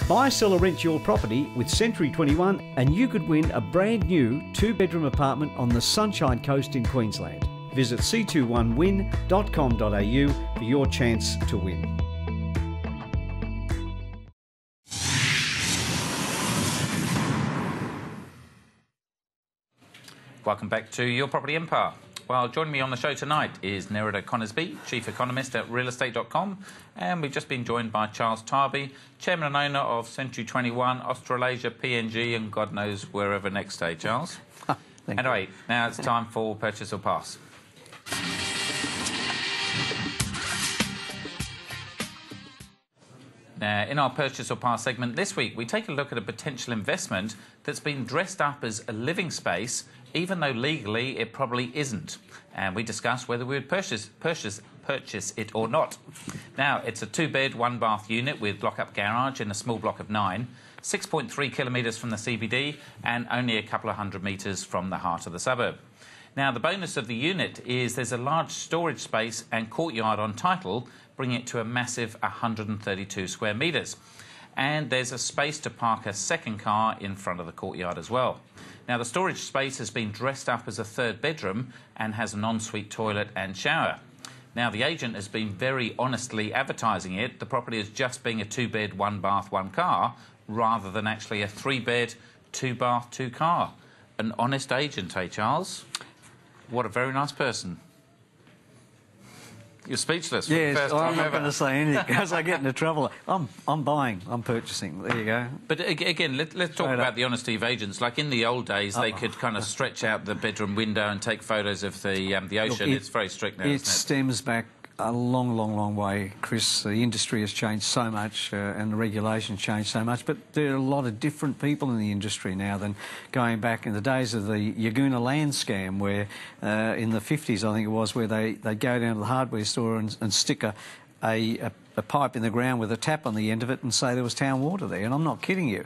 Buy, sell or rent your property with Century 21 and you could win a brand new 2-bedroom apartment on the Sunshine Coast in Queensland. Visit c21win.com.au for your chance to win. Welcome back to Your Property Empire. Well, joining me on the show tonight is Nerida Conisbee, Chief Economist at realestate.com, and we've just been joined by Charles Tarbey, Chairman and owner of Century 21, Australasia, PNG, and God knows wherever next day, Charles. Anyway, now it's time for Purchase or Pass. Now, in our Purchase or Pass segment this week, we take a look at a potential investment that's been dressed up as a living space, even though legally it probably isn't. And we discuss whether we would purchase it or not. Now, it's a 2-bed, 1-bath unit with lock-up garage in a small block of 9, 6.3 kilometres from the CBD and only a couple of hundred metres from the heart of the suburb. Now, the bonus of the unit is there's a large storage space and courtyard on title, bringing it to a massive 132 square metres. And there's a space to park a second car in front of the courtyard as well. Now, the storage space has been dressed up as a 3rd bedroom and has an ensuite toilet and shower. Now, the agent has been very honestly advertising it, the property as just being a 2-bed, 1-bath, 1-car, rather than actually a 3-bed, 2-bath, 2-car. An honest agent, eh, Charles? What a very nice person. You're speechless. Yes, I'm not going to say anything because I get into trouble. I'm buying, I'm purchasing. There you go. But again, let's talk about the honesty of agents. Like in the old days, they could kind of stretch out the bedroom window and take photos of the ocean. Look, it's very strict now, isn't it? It stems back a long way, Chris. The industry has changed so much and the regulations changed so much, but there are a lot of different people in the industry now than going back in the days of the Yaguna land scam where in the 50s, I think it was, where they'd go down to the hardware store and stick a pipe in the ground with a tap on the end of it and say there was town water there, and I'm not kidding you.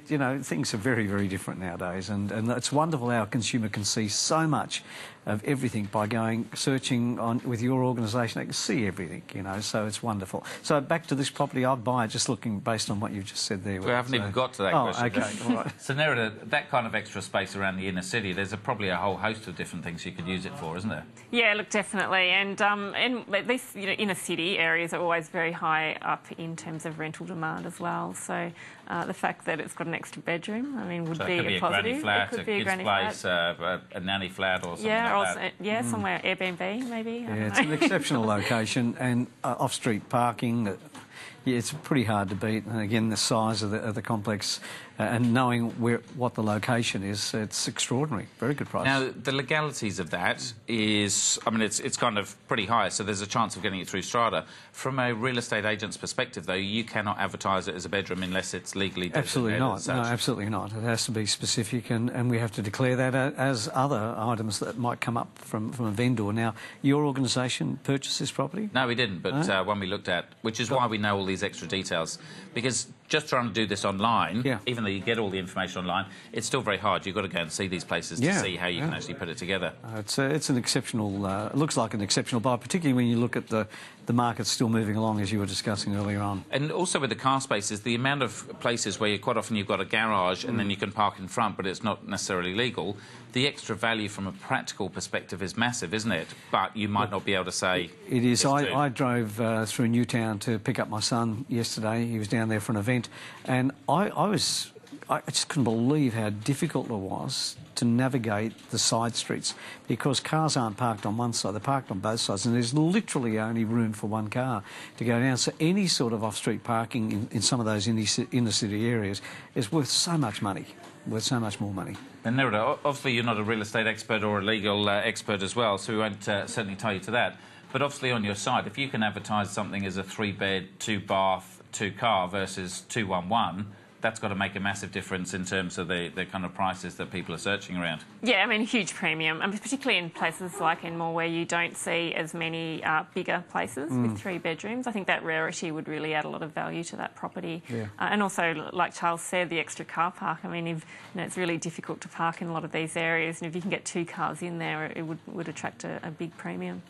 You know, things are very different nowadays, and it's wonderful how a consumer can see so much of everything by searching on with your organisation. They can see everything, you know, so it's wonderful. So back to this property, I'd buy it just looking based on what you've just said there. We haven't even got to that question. Okay, all right. So Nerida, that kind of extra space around the inner city, there's probably a whole host of different things you could use it for, isn't there? Yeah, look, definitely, and these inner city areas are always very high up in terms of rental demand as well. So the fact that it's got an extra bedroom, I mean, would be a positive. It could be a granny flat, a nanny flat, or something like that. Yeah, somewhere Airbnb maybe. Yeah, it's an exceptional location and off-street parking. Yeah, it's pretty hard to beat. And again, the size of the complex and knowing what the location is, it's extraordinary. Very good price. Now, the legalities of that is, I mean, it's kind of pretty high, so there's a chance of getting it through strata. From a real estate agent's perspective, though, you cannot advertise it as a bedroom unless it's legally designated. Absolutely not. No, absolutely not. It has to be specific, and we have to declare that as other items that might come up from a vendor. Now, your organisation purchased this property? No, we didn't, but one we looked at, which is why we know all these extra details, because just trying to do this online, even though you get all the information online, it's still very hard. You've got to go and see these places to see how you can actually put it together. It's an exceptional, it looks like an exceptional buy, particularly when you look at the market still moving along, as you were discussing earlier on. And also with the car spaces, the amount of places where quite often you've got a garage and then you can park in front, but it's not necessarily legal, the extra value from a practical perspective is massive, isn't it? But you might not be able to say... It is. I drove through Newtown to pick up my son yesterday. He was down there for an event, and I just couldn't believe how difficult it was to navigate the side streets because cars aren't parked on one side, they're parked on both sides, and there's literally only room for one car to go down. So any sort of off-street parking in some of those inner-city areas is worth so much money, worth so much more money. And Nerida, obviously you're not a real estate expert or a legal expert as well, so we won't certainly tell you to that. But obviously on your side, if you can advertise something as a 3-bed, 2-bath, 2-car versus 211, that's got to make a massive difference in terms of the kind of prices that people are searching around. Yeah, I mean, huge premium, and particularly in places like Enmore where you don't see as many bigger places with 3 bedrooms. I think that rarity would really add a lot of value to that property. Yeah. And also, like Charles said, the extra car park. I mean, it's really difficult to park in a lot of these areas, and if you can get 2 cars in there, it would attract a big premium.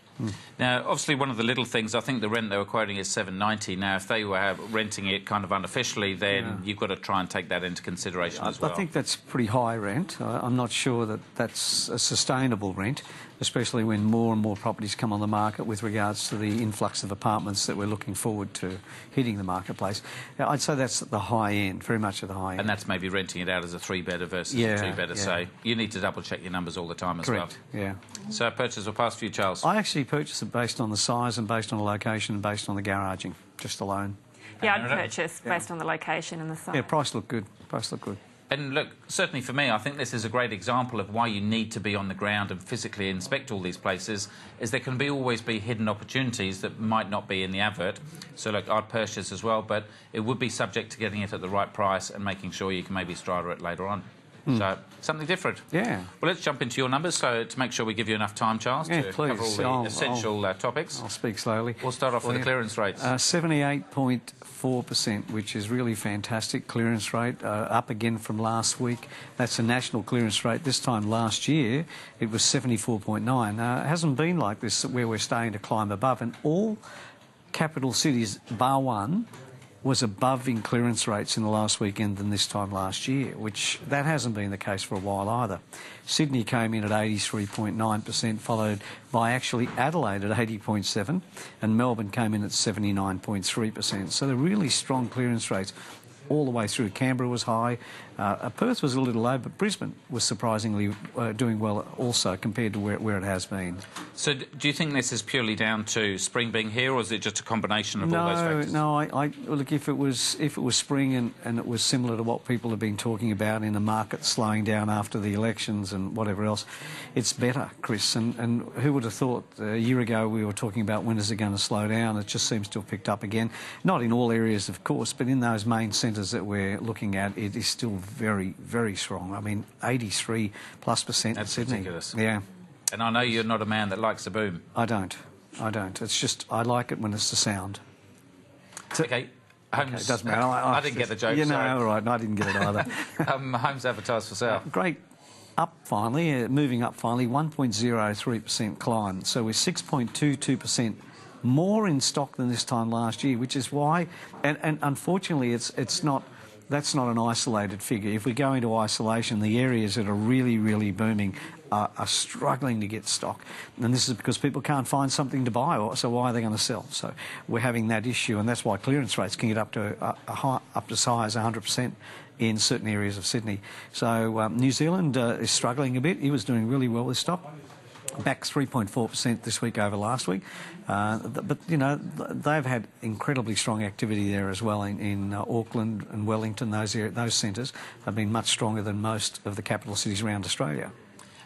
Now, obviously, one of the little things, I think the rent they were quoting is $7.90. Now, if they were renting it kind of unofficially, then you've got to try and take that into consideration as well. I think that's pretty high rent. I'm not sure that that's a sustainable rent, especially when more and more properties come on the market with regards to the influx of apartments that we're looking forward to hitting the marketplace. I'd say that's at the high end, very much at the high end. And that's maybe renting it out as a three-bedder versus a two-bedder, say. You need to double-check your numbers all the time as well. Yeah. So purchase or pass for you, Charles? I actually purchased it based on the size and based on the location and based on the garaging, just alone. Yeah, I'd purchase based on the location and the size. Yeah, price looked good. Price looked good. And look, certainly for me, I think this is a great example of why you need to be on the ground and physically inspect all these places, is there can always be hidden opportunities that might not be in the advert. So look, I'd purchase as well, but it would be subject to getting it at the right price and making sure you can maybe strata it later on. So, something different. Yeah. Well, let's jump into your numbers, so to make sure we give you enough time, Charles, to cover all the essential topics. I'll speak slowly. We'll start off with the clearance rates. 78.4%, which is really fantastic clearance rate, up again from last week. That's a national clearance rate. This time last year, it was 74.9. It hasn't been like this where we're starting to climb above, and all capital cities, bar one, was above in clearance rates in the last weekend than this time last year, which that hasn't been the case for a while either. Sydney came in at 83.9%, followed by actually Adelaide at 80.7%, and Melbourne came in at 79.3%. So they're really strong clearance rates all the way through. Canberra was high. Perth was a little low, but Brisbane was surprisingly doing well also compared to where it has been. So do you think this is purely down to spring being here, or is it just a combination of all those factors? No, look, if it was spring and it was similar to what people have been talking about in a market slowing down after the elections and whatever else, it's better, Chris. And who would have thought a year ago we were talking about when is it going to slow down? It just seems to have picked up again. Not in all areas, of course, but in those main centres that we're looking at, it is still very, very strong. I mean, 83+% in Sydney. Ridiculous. Yeah. And I know you're not a man that likes a boom. I don't. It's just, I like it when it's the sound. Okay. Homes, it doesn't matter. I didn't get the joke. You know, all right, and I didn't get it either. Homes advertised for sale. Great. Up finally, moving up finally, 1.03% climb. So we're 6.22% more in stock than this time last year, which is why, and unfortunately, it's not. That's not an isolated figure. If we go into isolation, the areas that are really, really booming are struggling to get stock. And this is because people can't find something to buy, so why are they going to sell? So we're having that issue, and that's why clearance rates can get up to as high as 100% in certain areas of Sydney. So New Zealand is struggling a bit. He was doing really well with stock. Back 3.4% this week over last week. But, you know, they've had incredibly strong activity there as well in Auckland and Wellington. Those centres have been much stronger than most of the capital cities around Australia.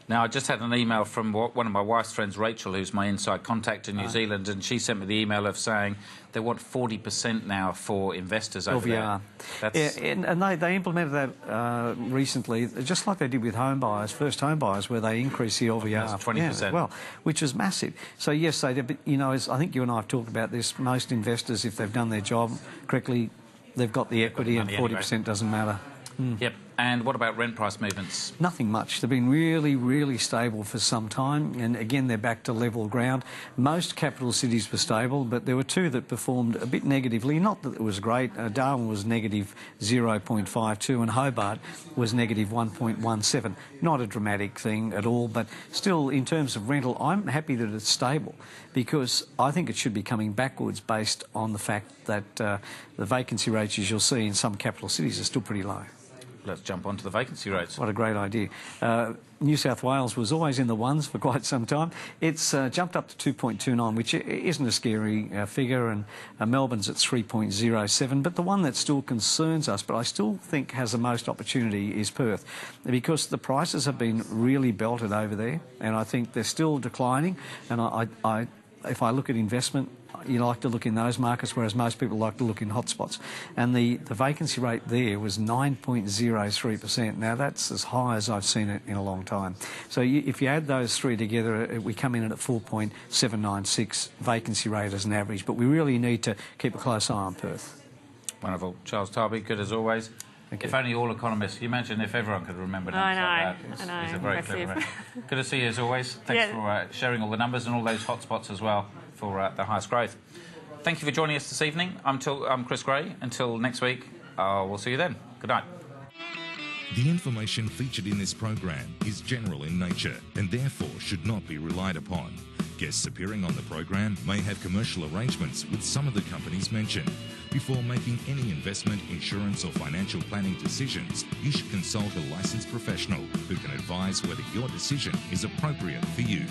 Now, I just had an email from one of my wife's friends, Rachel, who's my inside contact in New Zealand, and she sent me the email of saying they want 40% now for investors over LVR. there. Yeah, and they implemented that recently, just like they did with home buyers, first home buyers, where they increased the LVR. That's 20%. Yeah, well, which is massive. So, yes, they did, but, you know, as I think you and I have talked about this, most investors, if they've done their job correctly, they've got the equity, and 40% anyway. Doesn't matter. Yep. And what about rent price movements? Nothing much. They've been really, really stable for some time, and again they're back to level ground. Most capital cities were stable, but there were two that performed a bit negatively. Not that it was great. Darwin was negative 0.52 and Hobart was negative 1.17. Not a dramatic thing at all, but still in terms of rental, I'm happy that it's stable because I think it should be coming backwards based on the fact that the vacancy rates, as you'll see in some capital cities, are still pretty low. Let's jump onto the vacancy rates. What a great idea. New South Wales was always in the ones for quite some time. It's jumped up to 2.29, which isn't a scary figure, and Melbourne's at 3.07. But the one that still concerns us, but I still think has the most opportunity, is Perth, because the prices have been really belted over there, and I think they're still declining. And if I look at investment, you like to look in those markets, whereas most people like to look in hotspots. And the vacancy rate there was 9.03%. Now, that's as high as I've seen it in a long time. So if you add those three together, we come in at 4.796 vacancy rate as an average. But we really need to keep a close eye on Perth. Wonderful. Charles Tarbey, good as always. Thank you. If only all economists. You imagine if everyone could remember numbers like that. I know. He's a very Impressive. clever man. Good to see you as always. Thanks for sharing all the numbers and all those hotspots as well for the highest growth. Thank you for joining us this evening. I'm Chris Gray. Until next week, we'll see you then. Good night. The information featured in this program is general in nature and therefore should not be relied upon. Guests appearing on the program may have commercial arrangements with some of the companies mentioned. Before making any investment, insurance or financial planning decisions, you should consult a licensed professional who can advise whether your decision is appropriate for you.